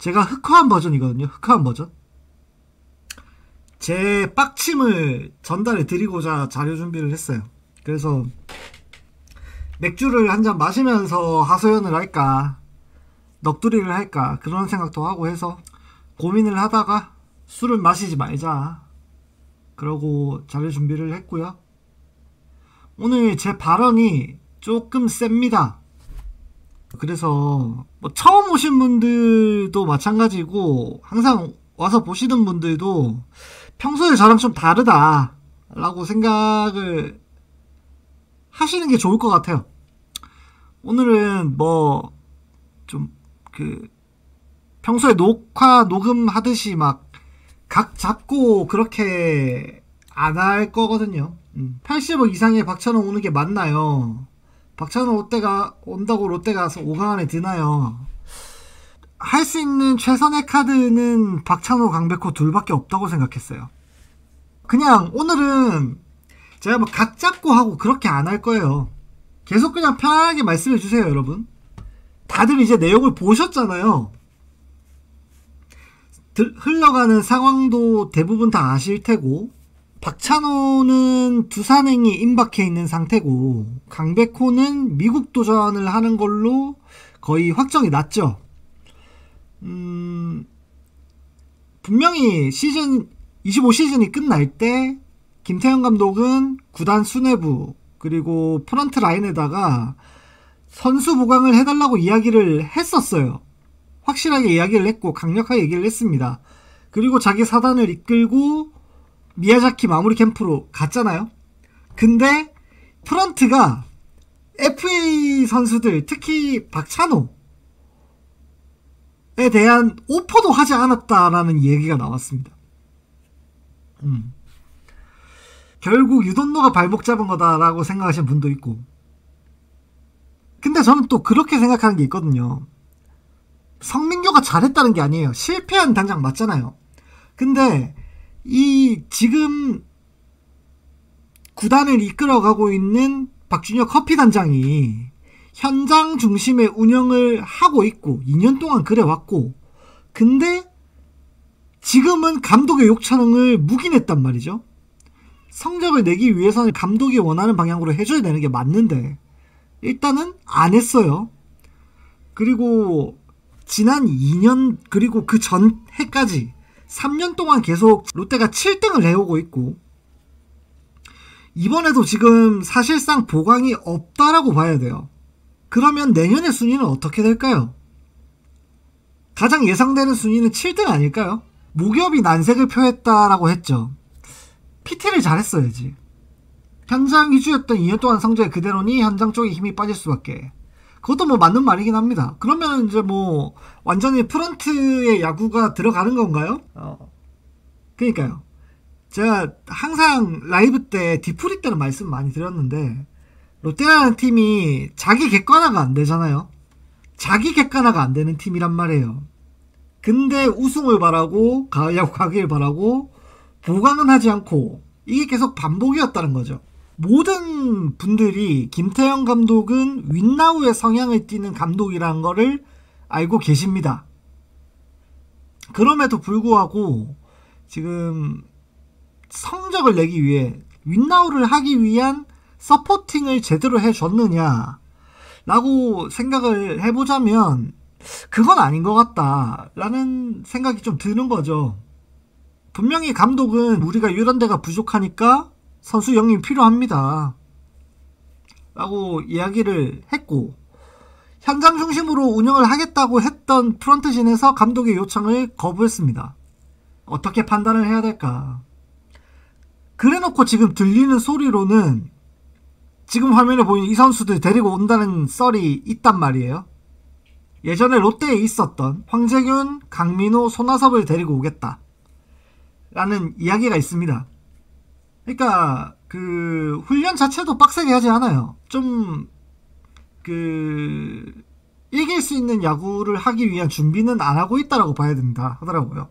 제가 흑화한 버전이거든요. 흑화한 버전. 제 빡침을 전달해 드리고자 자료 준비를 했어요. 그래서 맥주를 한 잔 마시면서 하소연을 할까, 넋두리를 할까, 그런 생각도 하고 해서 고민을 하다가 술을 마시지 말자 그러고 자료 준비를 했고요. 오늘 제 발언이 조금 셉니다. 그래서 뭐 처음 오신 분들도 마찬가지고 항상 와서 보시는 분들도 평소에 저랑 좀 다르다 라고 생각을 하시는 게 좋을 것 같아요. 오늘은 뭐 좀 평소에 녹음하듯이 막 각 잡고 그렇게 안 할 거거든요. 80억 이상의 박찬호 오는 게 맞나요? 박찬호 롯데가 온다고 롯데가 5강 안에 드나요? 할 수 있는 최선의 카드는 박찬호, 강백호 둘밖에 없다고 생각했어요. 그냥 오늘은 제가 뭐 각 잡고 하고 그렇게 안 할 거예요. 계속 그냥 편하게 말씀해 주세요, 여러분. 다들 이제 내용을 보셨잖아요. 흘러가는 상황도 대부분 다 아실 테고, 박찬호는 두산행이 임박해 있는 상태고, 강백호는 미국 도전을 하는 걸로 거의 확정이 났죠. 분명히 25시즌이 끝날 때 김태형 감독은 구단 수뇌부 그리고 프런트 라인에다가 선수 보강을 해달라고 이야기를 했었어요. 확실하게 이야기를 했고 강력하게 얘기를 했습니다. 그리고 자기 사단을 이끌고 미야자키 마무리 캠프로 갔잖아요. 근데 프런트가 FA 선수들, 특히 박찬호에 대한 오퍼도 하지 않았다라는 얘기가 나왔습니다. 결국 유돈노가 발목 잡은 거다라고 생각하시는 분도 있고, 근데 저는 또 그렇게 생각하는 게 있거든요. 성민교가 잘했다는 게 아니에요. 실패한 단장 맞잖아요. 근데 지금 구단을 이끌어가고 있는 박준혁 커피 단장이 현장 중심의 운영을 하고 있고 2년 동안 그래왔고, 근데 지금은 감독의 요청을 묵인했단 말이죠. 성적을 내기 위해서는 감독이 원하는 방향으로 해줘야 되는 게 맞는데 일단은 안 했어요. 그리고 지난 2년 그리고 그 전 해까지 3년 동안 계속 롯데가 7등을 해오고 있고, 이번에도 지금 사실상 보강이 없다라고 봐야 돼요. 그러면 내년의 순위는 어떻게 될까요? 가장 예상되는 순위는 7등 아닐까요? 무기업이 난색을 표했다라고 했죠. PT를 잘했어야지. 현장 위주였던 2년 동안 성적이 그대로니 현장 쪽에 힘이 빠질 수밖에. 그것도 뭐 맞는 말이긴 합니다. 그러면 이제 뭐 완전히 프런트의 야구가 들어가는 건가요? 그러니까요. 제가 항상 라이브 때 디프리 때는 말씀 많이 드렸는데, 롯데라는 팀이 자기 객관화가 안 되잖아요. 자기 객관화가 안 되는 팀이란 말이에요. 근데 우승을 바라고 가을 야구 가길 바라고 보강은 하지 않고, 이게 계속 반복이었다는 거죠. 모든 분들이 김태형 감독은 윈나우의 성향을 띠는 감독이라는 거를 알고 계십니다. 그럼에도 불구하고 지금 성적을 내기 위해 윈나우를 하기 위한 서포팅을 제대로 해줬느냐 라고 생각을 해보자면 그건 아닌 것 같다 라는 생각이 좀 드는 거죠. 분명히 감독은 우리가 이런 데가 부족하니까 선수 영입이 필요합니다 라고 이야기를 했고, 현장 중심으로 운영을 하겠다고 했던 프런트진에서 감독의 요청을 거부했습니다. 어떻게 판단을 해야 될까? 그래놓고 지금 들리는 소리로는 지금 화면에 보이는 이 선수들 데리고 온다는 썰이 있단 말이에요. 예전에 롯데에 있었던 황재균, 강민호, 손아섭을 데리고 오겠다 라는 이야기가 있습니다. 그러니까 그 훈련 자체도 빡세게 하지 않아요. 좀 이길 수 있는 야구를 하기 위한 준비는 안 하고 있다라고 봐야 된다 하더라고요.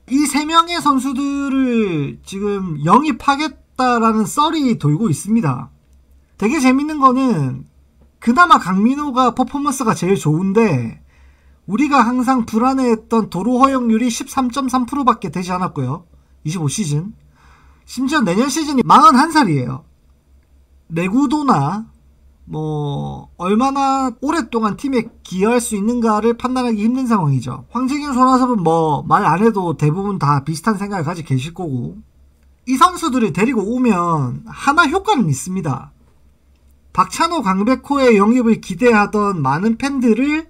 이 3명의 선수들을 지금 영입하겠다라는 썰이 돌고 있습니다. 되게 재밌는 거는 그나마 강민호가 퍼포먼스가 제일 좋은데 우리가 항상 불안해했던 도루 허용률이 13.3%밖에 되지 않았고요. 25시즌. 심지어 내년 시즌이 41살이에요. 내구도나 얼마나 오랫동안 팀에 기여할 수 있는가를 판단하기 힘든 상황이죠. 황재균, 손아섭은 말 안 해도 대부분 다 비슷한 생각을 가지고 계실 거고, 이 선수들을 데리고 오면 하나 효과는 있습니다. 박찬호, 강백호의 영입을 기대하던 많은 팬들을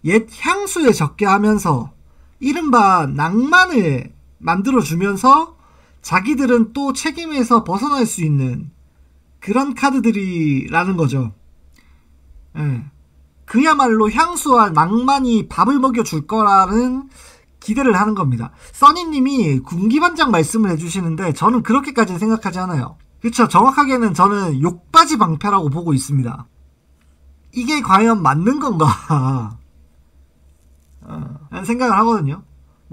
옛 향수에 적게 하면서 이른바 낭만을 만들어주면서 자기들은 또 책임에서 벗어날 수 있는 그런 카드들이라는 거죠. 예. 그야말로 향수와 낭만이 밥을 먹여줄 거라는 기대를 하는 겁니다. 써니님이 군기반장 말씀을 해주시는데 저는 그렇게까지는 생각하지 않아요. 그쵸, 정확하게는 저는 욕바지 방패라고 보고 있습니다. 이게 과연 맞는 건가 라는 생각을 하거든요.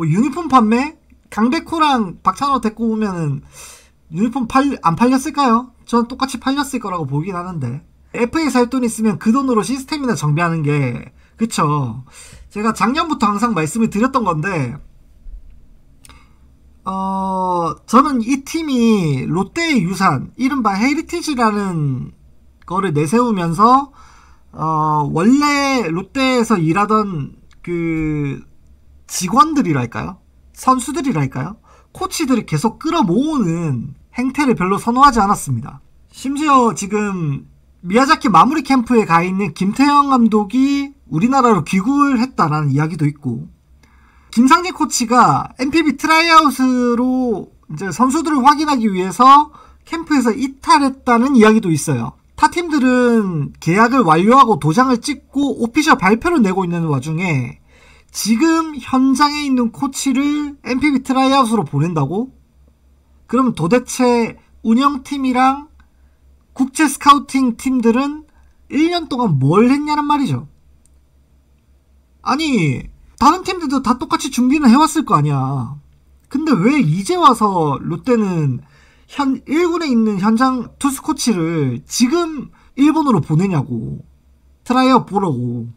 유니폼 판매? 강백호랑 박찬호 데리고 오면은 유니폼 안 팔렸을까요? 저는 똑같이 팔렸을 거라고 보긴 하는데, FA 살 돈 있으면 그 돈으로 시스템이나 정비하는 게, 그쵸. 제가 작년부터 항상 말씀을 드렸던 건데, 저는 이 팀이 롯데의 유산, 이른바 헤리티지라는 거를 내세우면서, 원래 롯데에서 일하던 그 직원들이랄까요? 선수들이랄까요? 코치들이 계속 끌어모으는 행태를 별로 선호하지 않았습니다. 심지어 지금 미야자키 마무리 캠프에 가 있는 김태형 감독이 우리나라로 귀국을 했다라는 이야기도 있고, 김상진 코치가 NPB 트라이아웃으로 이제 선수들을 확인하기 위해서 캠프에서 이탈했다는 이야기도 있어요. 타 팀들은 계약을 완료하고 도장을 찍고 오피셜 발표를 내고 있는 와중에 지금 현장에 있는 코치를 NPB 트라이아웃으로 보낸다고? 그럼 도대체 운영팀이랑 국제 스카우팅 팀들은 1년 동안 뭘 했냐는 말이죠. 아니, 다른 팀들도 다 똑같이 준비는 해왔을 거 아니야. 근데 왜 이제 와서 롯데는 1군에 있는 현장 투수 코치를 지금 일본으로 보내냐고. 트라이아웃 보라고.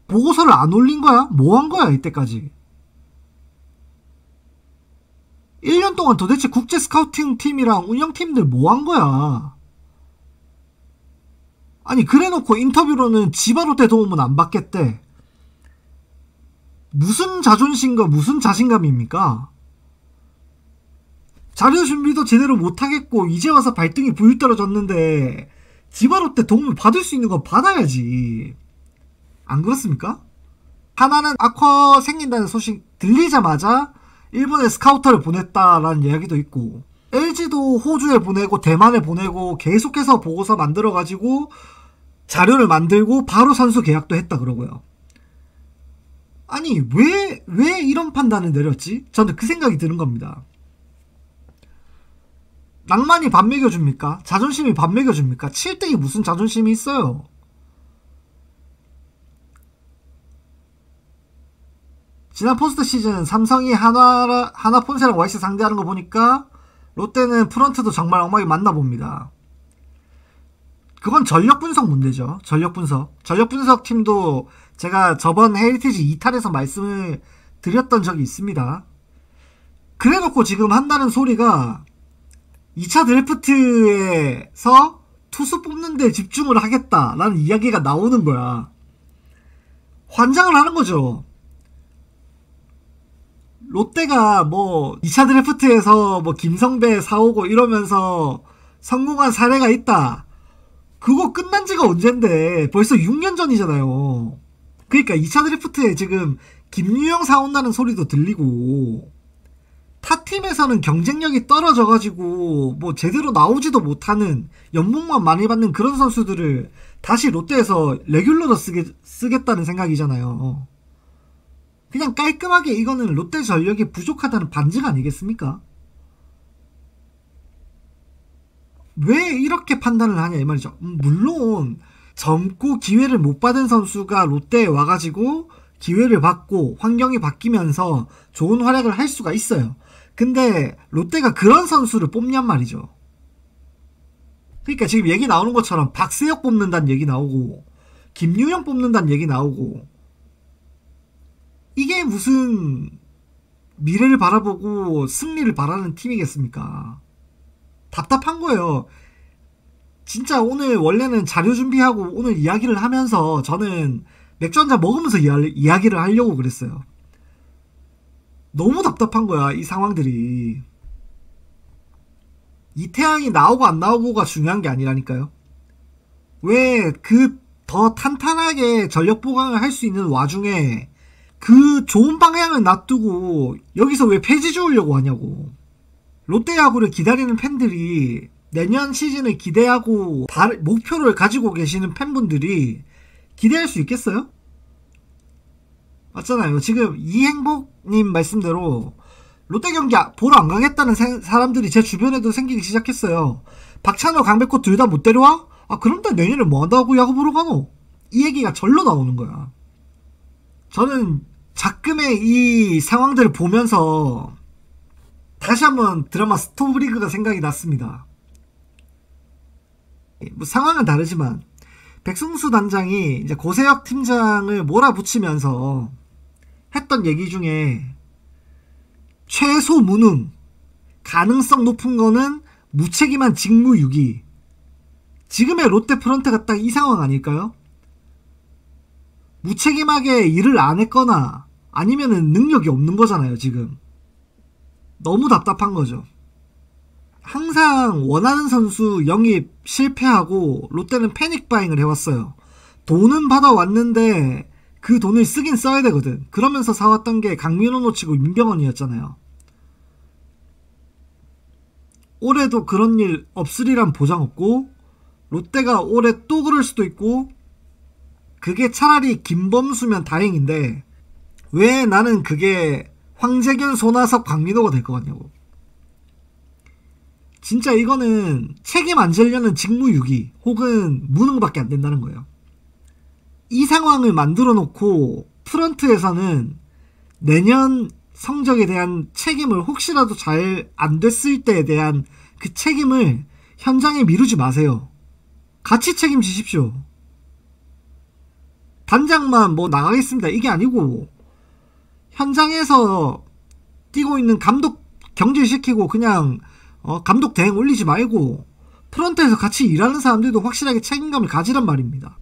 보고서를 안 올린 거야? 뭐 한 거야 이때까지? 1년 동안 도대체 국제 스카우팅 팀이랑 운영팀들 뭐 한 거야? 아니, 그래놓고 인터뷰로는 지바 롯데 도움은 안 받겠대. 무슨 자존심과 무슨 자신감입니까? 자료 준비도 제대로 못하겠고 이제 와서 발등이 불 떨어졌는데 지바 롯데 도움을 받을 수 있는 건 받아야지. 안 그렇습니까? 하나는 아쿼 생긴다는 소식 들리자마자 일본에 스카우터를 보냈다라는 이야기도 있고, LG도 호주에 보내고 대만에 보내고 계속해서 보고서 만들어가지고 자료를 만들고 바로 선수 계약도 했다 그러고요. 아니, 왜 이런 판단을 내렸지? 저는 그 생각이 드는 겁니다. 낭만이 밥 먹여줍니까? 자존심이 밥 먹여줍니까? 7등이 무슨 자존심이 있어요? 지난 포스트 시즌 삼성이 하나 폰세랑 YC 상대하는 거 보니까 롯데는 프런트도 정말 엉망이 맞나 봅니다. 그건 전력 분석 문제죠. 전력 분석 팀도 제가 저번 헤리티지 이탈에서 말씀을 드렸던 적이 있습니다. 그래놓고 지금 한다는 소리가 2차 드래프트에서 투수 뽑는 데 집중을 하겠다라는 이야기가 나오는 거야. 환장을 하는 거죠. 롯데가 2차 드래프트에서 김성배 사오고 이러면서 성공한 사례가 있다. 그거 끝난 지가 언젠데 벌써 6년 전이잖아요. 그러니까 2차 드래프트에 지금 김유영 사온다는 소리도 들리고, 타 팀에서는 경쟁력이 떨어져가지고 제대로 나오지도 못하는, 연봉만 많이 받는 그런 선수들을 다시 롯데에서 레귤러로 쓰겠다는 생각이잖아요. 그냥 깔끔하게 이거는 롯데 전력이 부족하다는 반증 아니겠습니까? 왜 이렇게 판단을 하냐 이 말이죠. 물론 젊고 기회를 못 받은 선수가 롯데에 와가지고 기회를 받고 환경이 바뀌면서 좋은 활약을 할 수가 있어요. 근데 롯데가 그런 선수를 뽑냔 말이죠. 그러니까 지금 얘기 나오는 것처럼 박세혁 뽑는다는 얘기 나오고 김유영 뽑는다는 얘기 나오고, 이게 무슨 미래를 바라보고 승리를 바라는 팀이겠습니까? 답답한 거예요. 진짜 오늘 원래는 자료 준비하고 오늘 이야기를 하면서 저는 맥주 한잔 먹으면서 이야기를 하려고 그랬어요. 너무 답답한 거야, 이 상황들이. 이태양이 나오고 안 나오고가 중요한 게 아니라니까요. 왜 그 더 탄탄하게 전력 보강을 할 수 있는 와중에 그 좋은 방향을 놔두고 여기서 왜 폐지 주우려고 하냐고. 롯데야구를 기다리는 팬들이, 내년 시즌을 기대하고 목표를 가지고 계시는 팬분들이 기대할 수 있겠어요? 맞잖아요. 지금 이행복님 말씀대로 롯데 경기 보러 안 가겠다는 사람들이 제 주변에도 생기기 시작했어요. 박찬호, 강백호 둘 다 못 데려와? 아, 그럼 다 내년에 뭐 한다고 야구 보러 가노? 이 얘기가 절로 나오는 거야. 저는 자금의 이 상황들을 보면서 다시 한번 드라마 스토브리그가 생각이 났습니다. 뭐 상황은 다르지만 백승수 단장이 이제 고세혁 팀장을 몰아붙이면서 했던 얘기 중에 최소 무능, 가능성 높은 거는 무책임한 직무유기. 지금의 롯데 프런트가 딱 이 상황 아닐까요? 무책임하게 일을 안 했거나 아니면은 능력이 없는 거잖아요, 지금. 너무 답답한 거죠. 항상 원하는 선수 영입 실패하고 롯데는 패닉 바잉을 해왔어요. 돈은 받아왔는데 그 돈을 쓰긴 써야 되거든. 그러면서 사왔던 게 강민호 놓치고 민병헌이었잖아요. 올해도 그런 일 없으리란 보장 없고, 롯데가 올해 또 그럴 수도 있고, 그게 차라리 김범수면 다행인데 왜 나는 그게 황재균, 손아섭, 강민호가 될 것 같냐고. 진짜 이거는 책임 안 지려는 직무유기 혹은 무능밖에 안 된다는 거예요. 이 상황을 만들어 놓고 프런트에서는 내년 성적에 대한 책임을 혹시라도 잘 안 됐을 때에 대한 그 책임을 현장에 미루지 마세요. 같이 책임지십시오. 단장만 뭐 나가겠습니다 이게 아니고 현장에서 뛰고 있는 감독 경질시키고 그냥 감독 대행 올리지 말고 프런트에서 같이 일하는 사람들도 확실하게 책임감을 가지란 말입니다.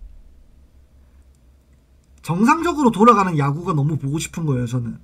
정상적으로 돌아가는 야구가 너무 보고 싶은 거예요, 저는.